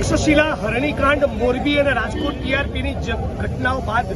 તક્ષશિલા હરણીકાંડ મોરબી અને રાજકોટ ટીઆરપીની ઘટનાઓ બાદ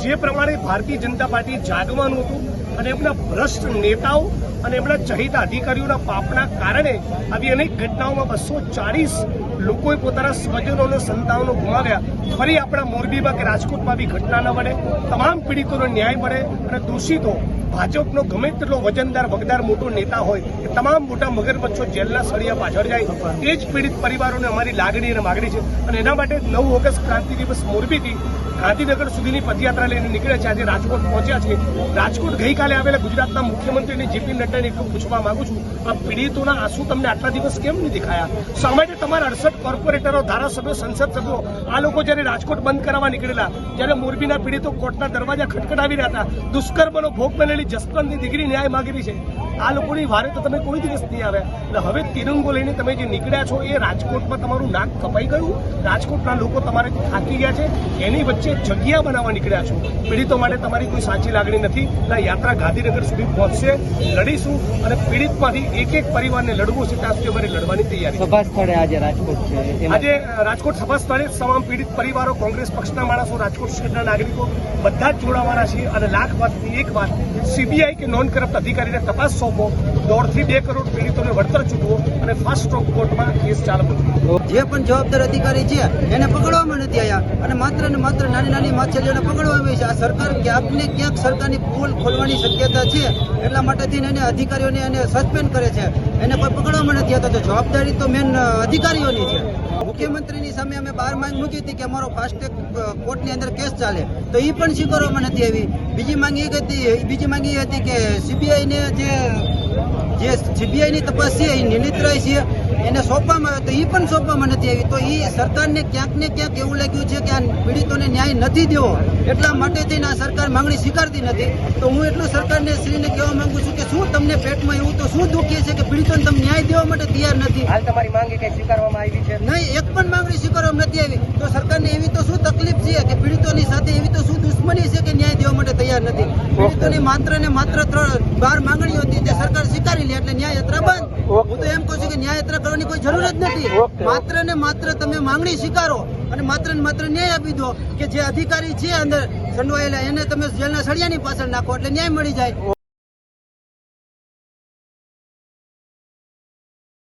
જે પ્રમાણે ભારતીય જનતા પાર્ટી જાગવાનું હતું અને એમના ભ્રષ્ટ નેતાઓ અને એમના ચહિતા અધિકારીઓના પાપના કારણે આવી અનેક ઘટનાઓમાં 240 લોકોએ પોતાના સ્વજનો અને સંતાનો ગુમાવ્યા. ફરી આપણા મોરબીમાં કે રાજકોટમાં આવી ઘટના ન બને, તમામ પીડિતોનો ન્યાય મળે અને દોષિતો ભાજપનો ગમે તેટલો વજનદાર વગદાર મોટો નેતા હોય એ તમામ મોટા મગરમચ્છો જેલના સળિયા પાછળ જાય. એ જ પીડિત પરિવારોને અમારી લાગણી અને માગણી છે અને એના માટે 9 ઓગસ્ટ ક્રાંતિ દિવસ મોરબીથી ગાંધીનગર સુધીની પદયાત્રા લઈને નીકળ્યા છે. આજે રાજકોટ પહોંચ્યા છે. રાજકોટ ગઈકાલે આવેલા ગુજરાતના મુખ્યમંત્રીને જેપી નડ્ડાને એટલું પૂછવા માંગુ છું, આ પીડિતોના આંસુ તમને આટલા દિવસ કેમ નહીં દેખાયા? શા માટે તમારા 68 કોર્પોરેટરો, ધારાસભ્યો, સંસદ સભ્યો આ લોકો જ્યારે રાજકોટ બંધ કરાવવા નીકળેલા, જ્યારે મોરબીના પીડિતો કોર્ટના દરવાજા ખટખટાવી રહ્યા હતા, દુષ્કર્મનો ભોગ બનેલી જસવંતની દીકરી ન્યાય માગી રહી છે, આ લોકોની વારે તો તમે કોઈ દિવસ નહીં આવ્યા. એટલે હવે તિરંગો લઈને તમે જે નીકળ્યા છો એ રાજકોટમાં તમારું નાક કપાઈ ગયું. રાજકોટના લોકો તમારાથી થાકી ગયા છે, એની વચ્ચે જગ્યા બનાવવા નીકળ્યા છો. પીડિતો માટે તમારી કોઈ સાચી લાગણી નથી. આ યાત્રા ગાંધીનગર સુધી પહોંચશે, લડીશું અને પીડિતમાંથી એક પરિવારને લડવું છે ત્યાં સુધી અમારી લડવાની તૈયારી. સભા સ્થળે આજે રાજકોટ છે. આજે રાજકોટ સભા સ્થળે તમામ પીડિત પરિવારો, કોંગ્રેસ પક્ષના માણસો, રાજકોટ શહેરના નાગરિકો બધા જ જોડાવાના છે. અને લાખ વાતની એક વાત, સીબીઆઈ કે નોન કરપ્ટ અધિકારીને તપાસ સોંપો, 1.5 થી 2 કરોડ પીડિતોને વળતર ચૂકવો અને ફાસ્ટ ટ્રેક કોર્ટમાં કેસ ચાલવો. જે પણ જવાબદાર અધિકારી છે એને પકડવામાં નથી આવ્યા અને માત્ર ને માત્ર નાની નાની માછલીઓને પકડવામાં આવી છે. આ સરકાર ક્યાંક ને ક્યાંક સરકારની પોલ ખોલવાની શક્યતા છે, એટલા માટેથી એને અધિકારીઓને એને સસ્પેન્ડ કરે છે. એને કોઈ પકડવામાં નથી આવતા. તો જવાબદારી તો મેન અધિકારીઓની છે. મુખ્યમંત્રીની સામે અમે 12 માંગ મૂકી હતી કે અમારો ફાસ્ટેગ કોર્ટની અંદર કેસ ચાલે, તો એ પણ સ્વીકારવામાં નથી આવી. બીજી માંગ એ હતી કે સીબીઆઈને જે સીબીઆઈની તપાસ છે એ નિર્ણિત છે એને સોંપવામાં આવે, તો એ પણ સોંપવામાં નથી આવી. તો એ સરકારને ક્યાંક ને ક્યાંક એવું લાગ્યું છે કે આ પીડિતોને ન્યાય નથી દેવો, એટલા માટે થઈને આ સરકાર માંગણી સ્વીકારતી નથી. તો હું એટલું સરકારને શ્રીને કહેવા માંગુ છું કે શું તમને પેટમાં એવું તો શું દુખીએ છે કે પીડિતોને તમે ન્યાય દેવા માટે તૈયાર નથી? હાલ તમારી માંગ કઈ સ્વીકારવામાં આવી છે? નહીં, એક પણ માંગણી સ્વીકારવામાં નથી આવી. તો સરકારને એવી તો શું તકલીફ છે કે પીડિતોની સાથે એવી તો શું દુશ્મની છે કે ન્યાય દેવા માટે તૈયાર નથી? પીડિતોની માત્ર ને માત્ર 12 માંગણીઓ હતી, તે સરકાર સ્વીકારી લે એટલે ન્યાય યાત્રા બંધ. હું તો એમ કહું છું કે ન્યાય યાત્રા કરવાની કોઈ જરૂર જ નથી. માત્ર ને માત્ર તમે માંગણી સ્વીકારો અને માત્ર ને માત્ર ન્યાય આપી દો કે જે અધિકારી છે અંદર સંડવાયેલા એને તમે જેલના સળિયાની પાછળ નાખો એટલે ન્યાય મળી જાય.